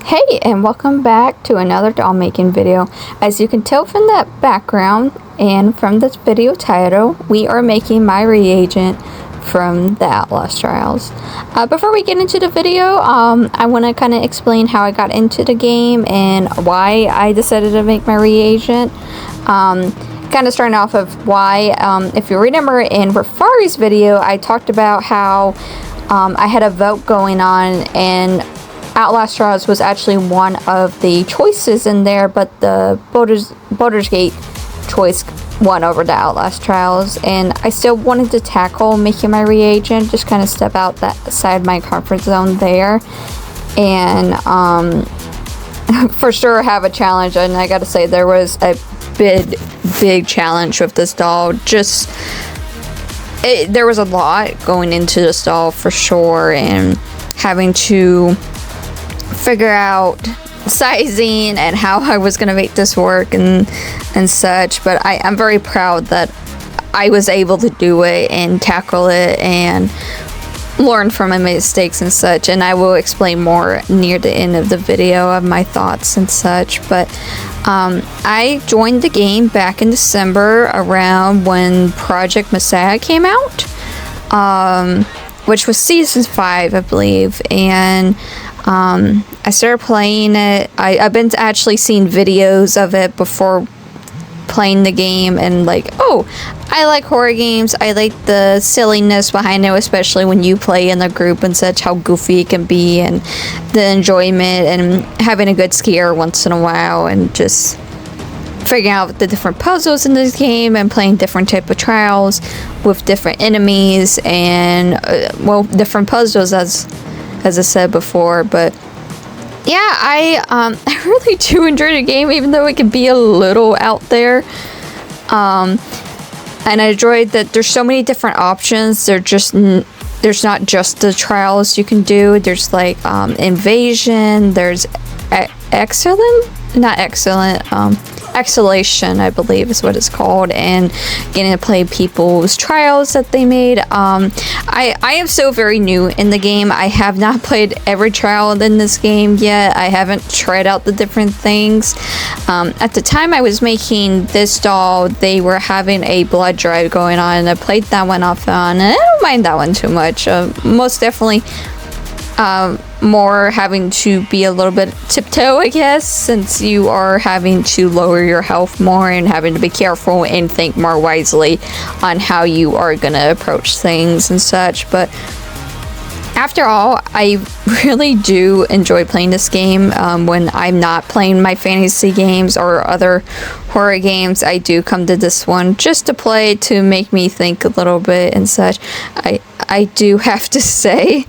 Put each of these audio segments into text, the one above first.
Hey, and welcome back to another doll making video. As you can tell from that background and from this video title, we are making my reagent from the Outlast Trials. Before we get into the video, I want to kind of explain how I got into the game and why I decided to make my reagent. Kind of starting off of why, if you remember in Rafari's video, I talked about how I had a vote going on and Outlast Trials was actually one of the choices in there, but the Baldur's Gate choice won over the Outlast Trials, and I still wanted to tackle making my reagent, just kind of step out that side of my comfort zone there, and for sure have a challenge. And I gotta say, there was a big challenge with this doll. There was a lot going into this doll for sure, and having to figure out sizing and how I was going to make this work and such, but I'm very proud that I was able to do it and tackle it and learn from my mistakes and such, and I will explain more near the end of the video of my thoughts and such. But I joined the game back in December, around when Project Messiah came out, which was season 5, I believe, and I started playing it. I've been actually seeing videos of it before playing the game, and like, oh, I like horror games. I like the silliness behind it, especially when you play in a group and such, how goofy it can be, and the enjoyment and having a good scare once in a while, and just figuring out the different puzzles in this game and playing different type of trials with different enemies and different puzzles as I said before. But yeah, I really do enjoy the game, even though it can be a little out there. And I enjoyed that there's so many different options. There's not just the trials you can do. There's like invasion. There's exhalation, I believe is what it's called, and getting to play people's trials that they made. I am so very new in the game. I have not played every trial in this game yet. I haven't tried out the different things. At the time I was making this doll, they were having a blood drive going on, and I played that one off on, and I don't mind that one too much. Most definitely more having to be a little bit tiptoe, I guess, since you are having to lower your health more and having to be careful and think more wisely on how you are gonna approach things and such. But after all, I really do enjoy playing this game. When I'm not playing my fantasy games or other horror games, I do come to this one just to play, to make me think a little bit and such. I do have to say,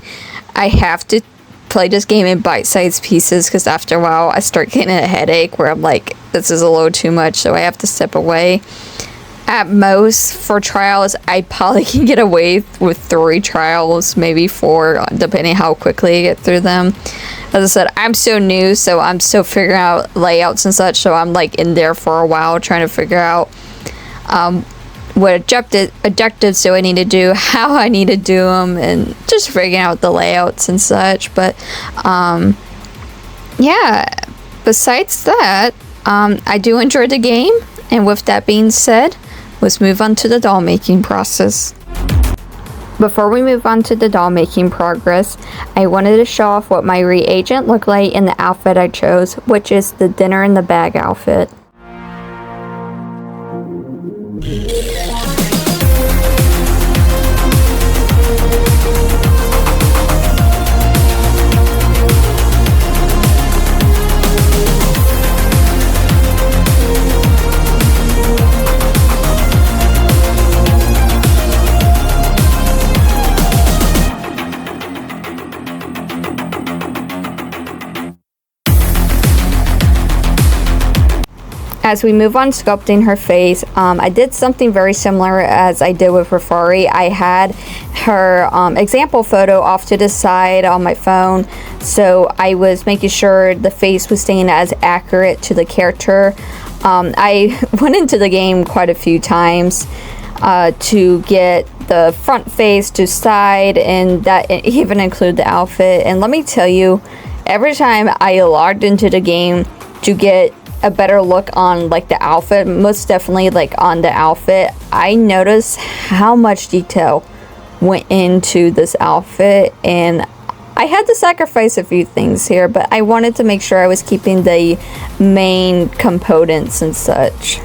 I have to play this game in bite-sized pieces, because after a while I start getting a headache where I'm like, this is a little too much, so I have to step away. At most, for trials, I probably can get away with 3 trials, maybe 4, depending how quickly I get through them. As I said, I'm so new, so I'm still figuring out layouts and such, so I'm like in there for a while trying to figure out what objectives do I need to do, how I need to do them, and just figuring out the layouts and such. But yeah, besides that, I do enjoy the game, and with that being said, let's move on to the doll making process. Before we move on to the doll making progress, I wanted to show off what my reagent looked like in the outfit I chose, which is the dinner in the bag outfit. As we move on sculpting her face, I did something very similar as I did with Rafari. I had her example photo off to the side on my phone, so I was making sure the face was staying as accurate to the character. I went into the game quite a few times to get the front face to side, and that even include the outfit. And let me tell you, every time I logged into the game to get a better look on like the outfit, most definitely like on the outfit, I noticed how much detail went into this outfit, and I had to sacrifice a few things here, but I wanted to make sure I was keeping the main components and such.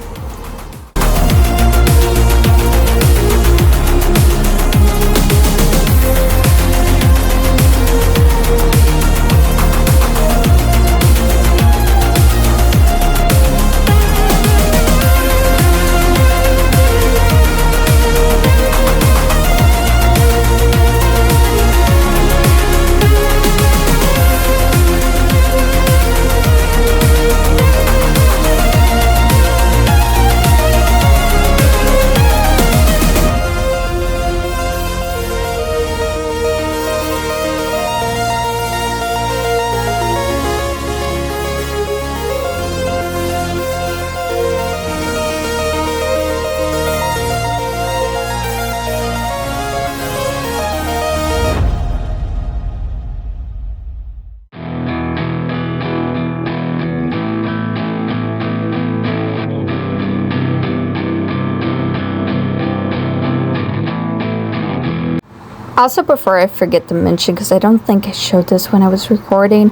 Also, before I forget to mention, because I don't think I showed this when I was recording,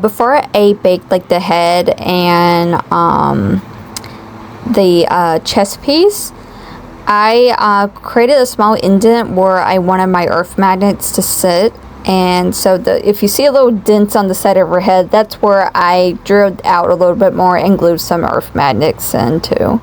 before I baked like the head and the chest piece, I created a small indent where I wanted my earth magnets to sit. And so if you see a little dent on the side of her head, that's where I drilled out a little bit more and glued some earth magnets into.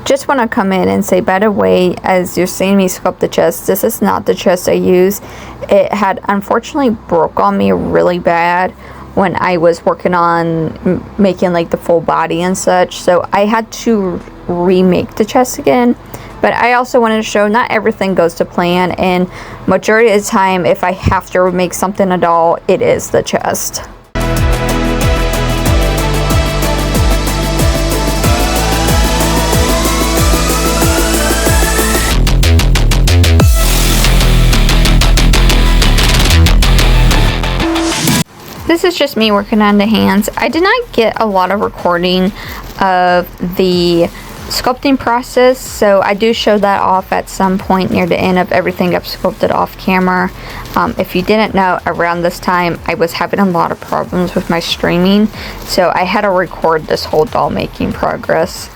Just want to come in and say, by the way, as you're seeing me sculpt the chest, this is not the chest I use. It had unfortunately broke on me really bad when I was working on making like the full body and such, so I had to remake the chest again. But I also wanted to show not everything goes to plan, and majority of the time if I have to remake something at all, it is the chest. This is just me working on the hands. I did not get a lot of recording of the sculpting process, so I do show that off at some point near the end of everything I've sculpted off camera. If you didn't know, around this time I was having a lot of problems with my streaming, so I had to record this whole doll making progress.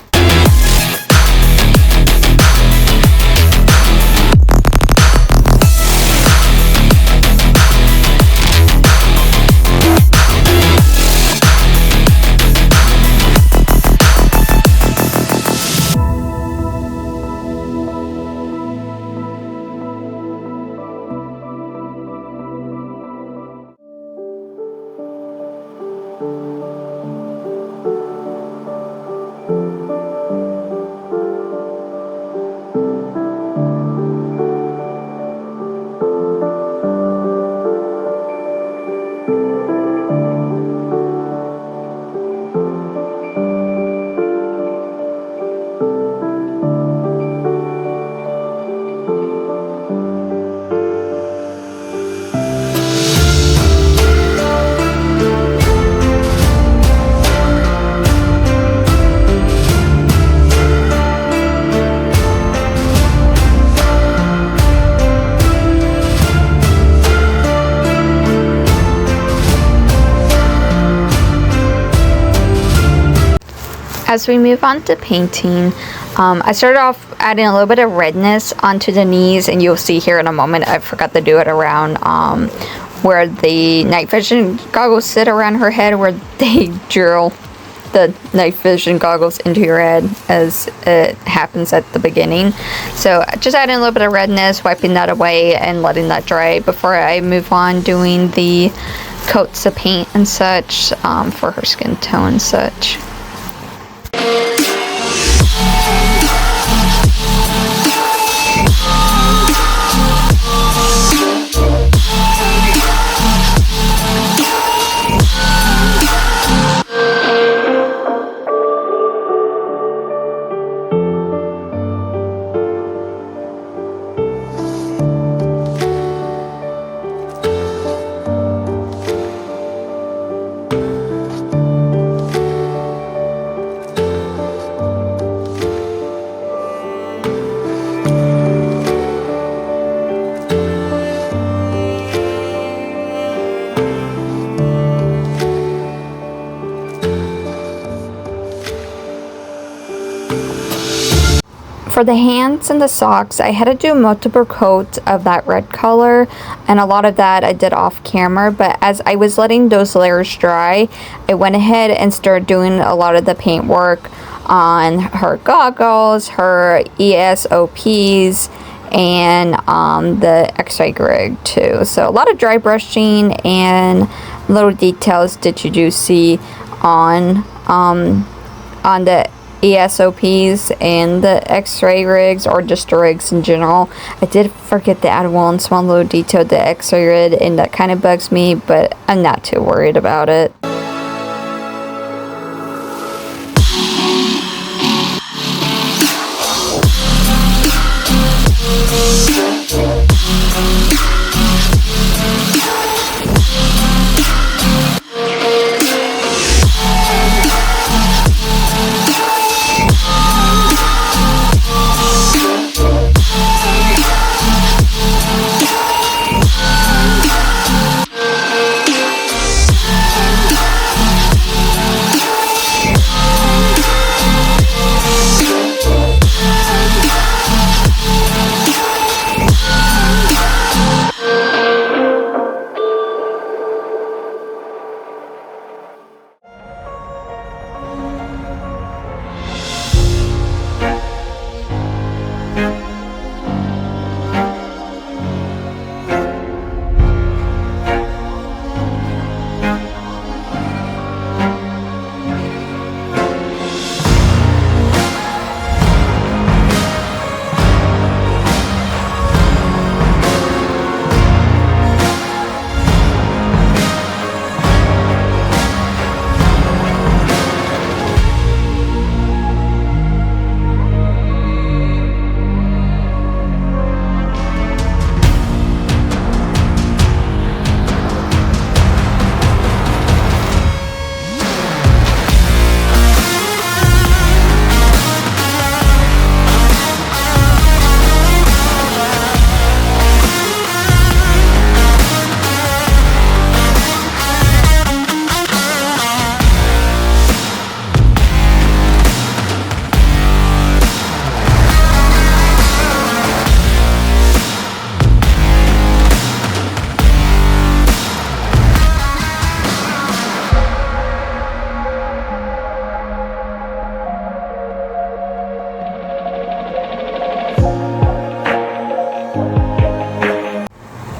As we move on to painting, I started off adding a little bit of redness onto the knees, and you'll see here in a moment I forgot to do it around where the night vision goggles sit around her head, where they drill the night vision goggles into your head as it happens at the beginning. So just adding a little bit of redness, wiping that away and letting that dry before I move on doing the coats of paint and such for her skin tone and such. For the hands and the socks, I had to do multiple coats of that red color, and a lot of that I did off camera, but as I was letting those layers dry, I went ahead and started doing a lot of the paint work on her goggles, her ESOPs, and the X-ray rig too. So a lot of dry brushing and little details that you do see on the ESOPs and the X-ray rigs, or just the rigs in general. I did forget to add one small little detail to the X-ray rig, and that kind of bugs me, but I'm not too worried about it.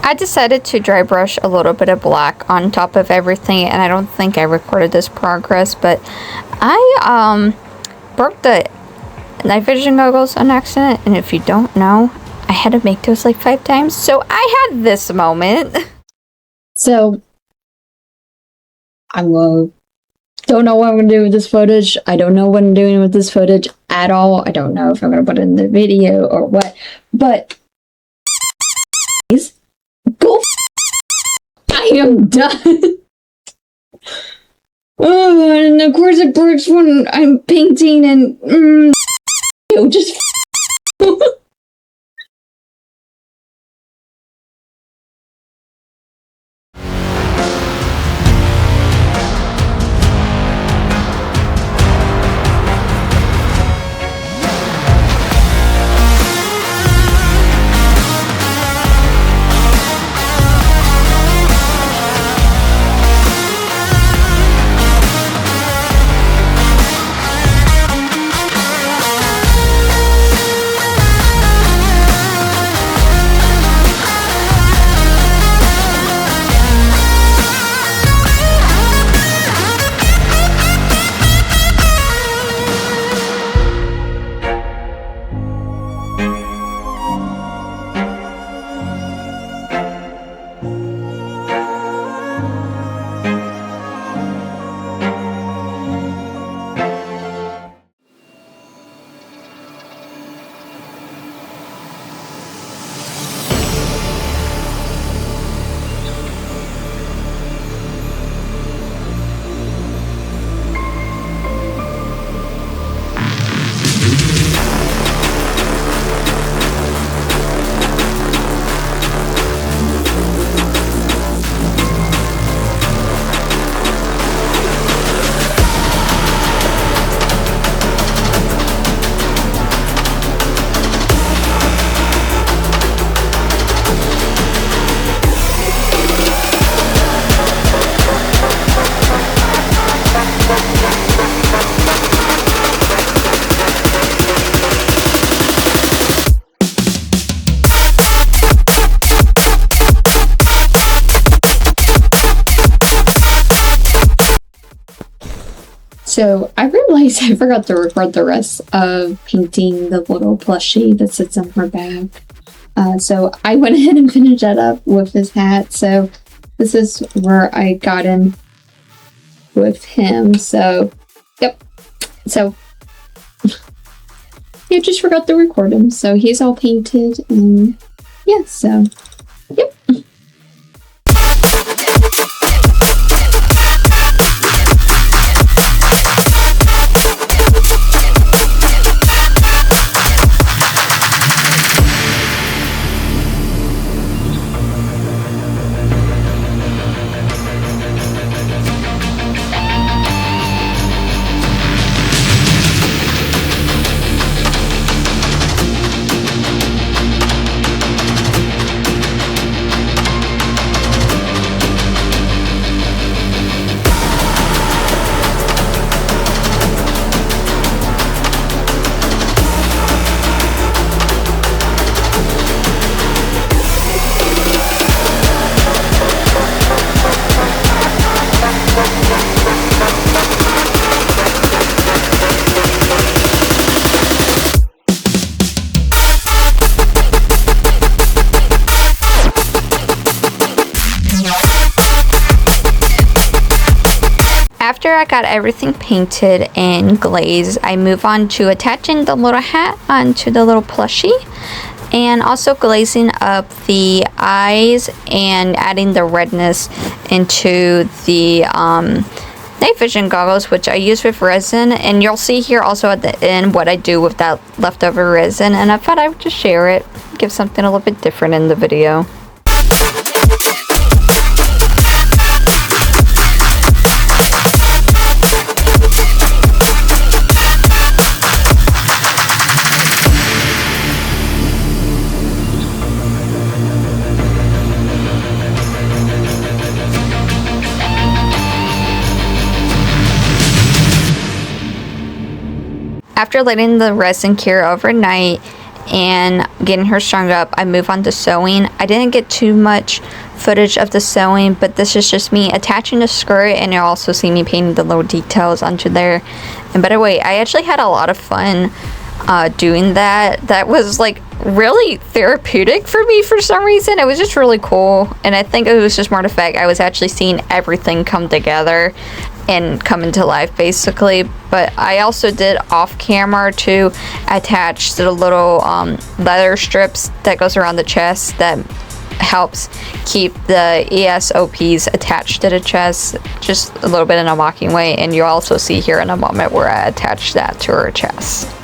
I decided to dry brush a little bit of black on top of everything, and I don't think I recorded this progress, but I broke the night vision goggles on accident, and if you don't know, I had to make those like 5 times, so I had this moment. So, don't know what I'm gonna do with this footage. I don't know what I'm doing with this footage at all. I don't know if I'm gonna put it in the video or what, but go. I am done. Oh, and of course it breaks when I'm painting and just. So I realized I forgot to record the rest of painting the little plushie that sits on her back. So I went ahead and finished that up with his hat. So this is where I got in with him. So, yep. So, yeah, just forgot to record him. So he's all painted and yeah, so, yep. After I got everything painted and glazed, I move on to attaching the little hat onto the little plushie and also glazing up the eyes and adding the redness into the night vision goggles, which I use with resin. And you'll see here also at the end what I do with that leftover resin, and I thought I would just share it, give something a little bit different in the video. After letting the resin cure overnight and getting her strung up, I move on to sewing. I didn't get too much footage of the sewing, but this is just me attaching the skirt, and you'll also see me painting the little details onto there. And by the way, I actually had a lot of fun doing that. That was like really therapeutic for me for some reason. It was just really cool, and I think it was just more the fact I was actually seeing everything come together and come into life basically. But I also did off camera to attach the little leather strips that goes around the chest that helps keep the ESOPs attached to the chest just a little bit in a mocking way, and you'll also see here in a moment where I attach that to her chest.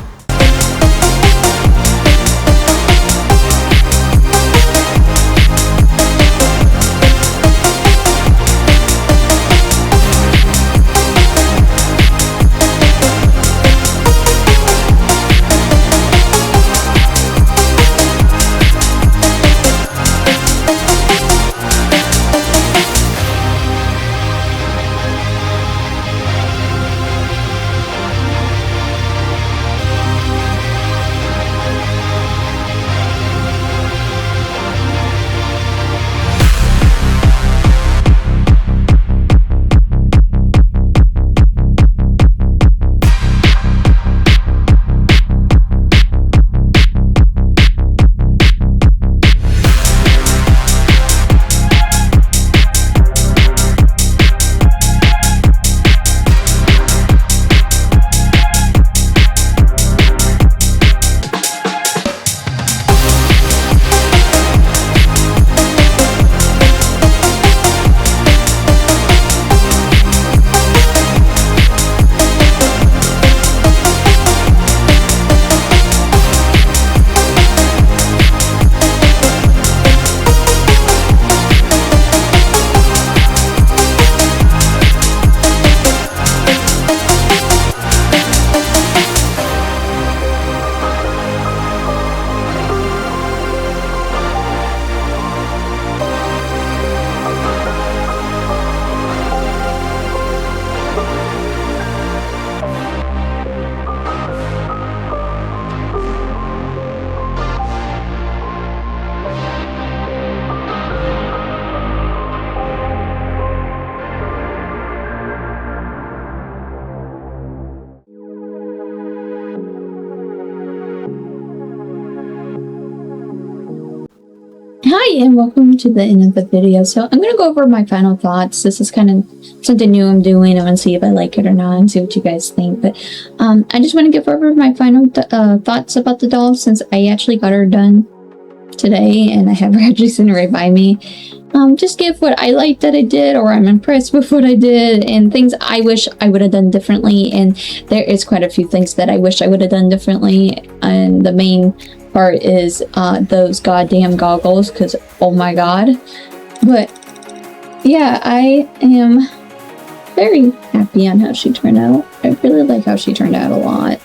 Hi, and welcome to the end of the video. So I'm going to go over my final thoughts. This is kind of something new I'm doing. I'm going to see if I like it or not and see what you guys think. But I just want to give over my final thoughts about the doll, since I actually got her done today and I have her actually sitting right by me. Just give what I liked that I did, or I'm impressed with what I did, and things I wish I would have done differently. And there is quite a few things that I wish I would have done differently. And the main part is those goddamn goggles, because oh my god. But yeah, I am very happy on how she turned out. I really like how she turned out a lot.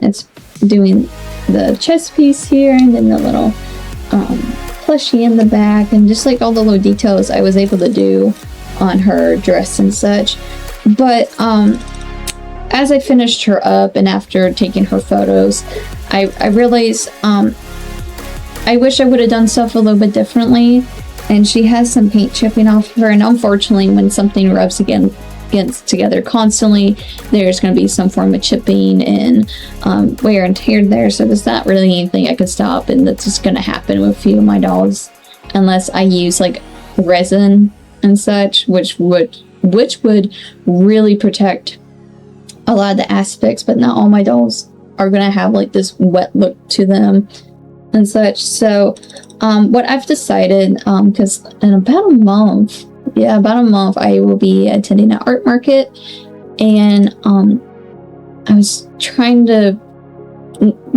It's doing the chest piece here, and then the little plushie in the back, and just like all the little details I was able to do on her dress and such. But as I finished her up and after taking her photos, I realized I wish I would have done stuff a little bit differently. And she has some paint chipping off her, and unfortunately when something rubs against together constantly, there's going to be some form of chipping and wear and tear there. So there's not really anything I could stop, and that's just going to happen with a few of my dolls unless I use like resin and such, which would really protect a lot of the aspects. But not all my dolls are going to have like this wet look to them and such. So what I've decided, because in about a month I will be attending an art market, and I was trying to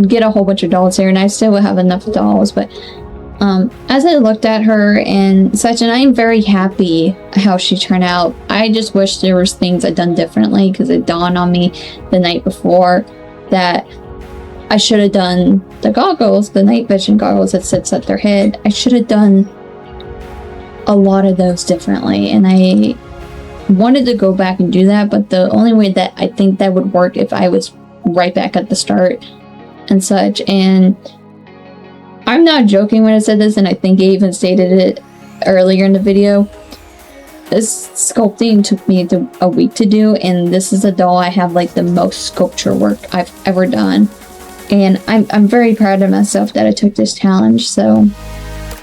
get a whole bunch of dolls there, and I still will have enough dolls. But as I looked at her and such, and I'm very happy how she turned out. I just wish there was things I'd done differently, because it dawned on me the night before that I should have done the goggles, the night vision goggles that sits at their head. I should have done a lot of those differently, and I wanted to go back and do that, but the only way that I think that would work if I was right back at the start and such. And I'm not joking when I said this, and I think I even stated it earlier in the video. This sculpting took me a week to do, and this is a doll I have like the most sculpture work I've ever done. And I'm very proud of myself that I took this challenge. So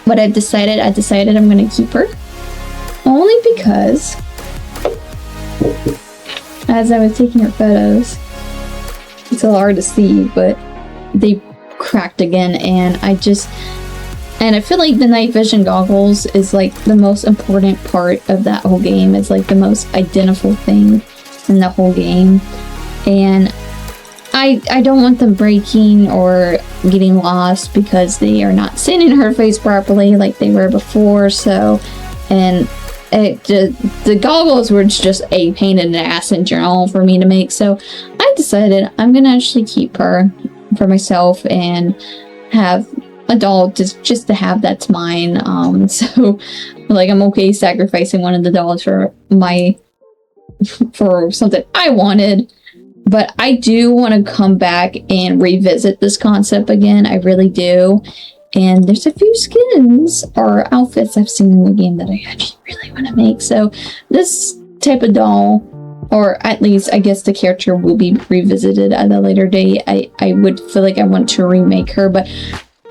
what I decided I'm going to keep her. Only because as I was taking her photos, it's a little hard to see, but they cracked again. And I feel like the night vision goggles is like the most important part of that whole game. It's like the most identifiable thing in the whole game. And I don't want them breaking or getting lost, because they are not sitting in her face properly like they were before. So, and the goggles were just a pain in the ass in general for me to make. So I decided I'm gonna actually keep her for myself and have a doll just to have that's mine. So like I'm okay sacrificing one of the dolls for something I wanted. But I do want to come back and revisit this concept again. I really do. And there's a few skins or outfits I've seen in the game that I actually really want to make. So this type of doll, or at least I guess the character, will be revisited at a later date. I would feel like I want to remake her. But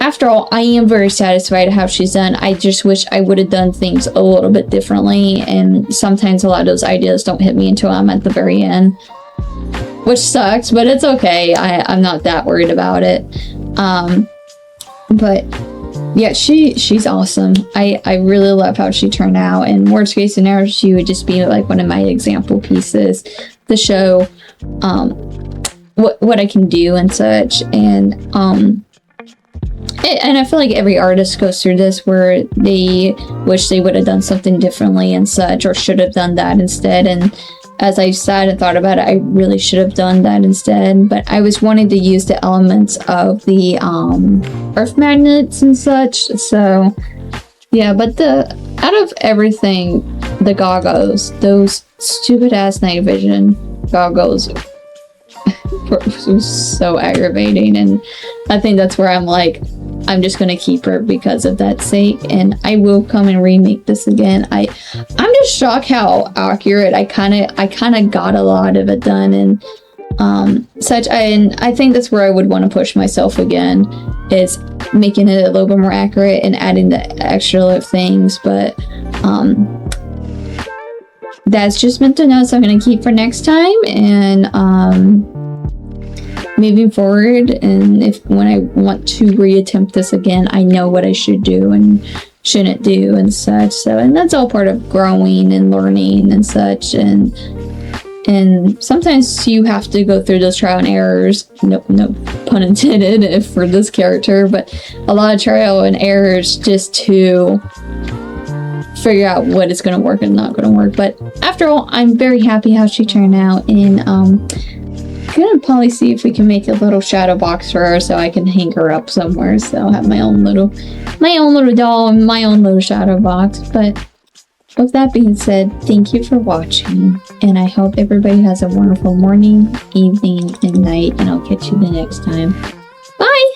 after all, I am very satisfied how she's done. I just wish I would have done things a little bit differently. And sometimes a lot of those ideas don't hit me until I'm at the very end, which sucks, but it's okay. I'm not that worried about it. But yeah, she's awesome. I really love how she turned out. And worst case scenario, she would just be like one of my example pieces to show what I can do and such. And I feel like every artist goes through this, where they wish they would have done something differently and such, or should have done that instead. And as I sat and thought about it, I really should have done that instead. But I was wanting to use the elements of the earth magnets and such. So yeah, but out of everything, the goggles, those stupid ass night vision goggles, was so aggravating. And I think that's where I'm like, I'm just gonna keep her because of that sake, and I will come and remake this again. I'm just shocked how accurate I kind of got a lot of it done. And such. And I think that's where I would want to push myself again, is making it a little bit more accurate and adding the extra little things. But that's just mental notes I'm going to keep for next time. And moving forward, and when I want to reattempt this again, I know what I should do and shouldn't do and such. So, and that's all part of growing and learning and such. And sometimes you have to go through those trial and errors. No pun intended for this character, but a lot of trial and errors just to figure out what is going to work and not going to work. But after all, I'm very happy how she turned out. And gonna probably see if we can make a little shadow box for her so I can hang her up somewhere. So I'll have my own little doll and my own little shadow box. But with that being said, thank you for watching, and I hope everybody has a wonderful morning, evening, and night, and I'll catch you the next time. Bye!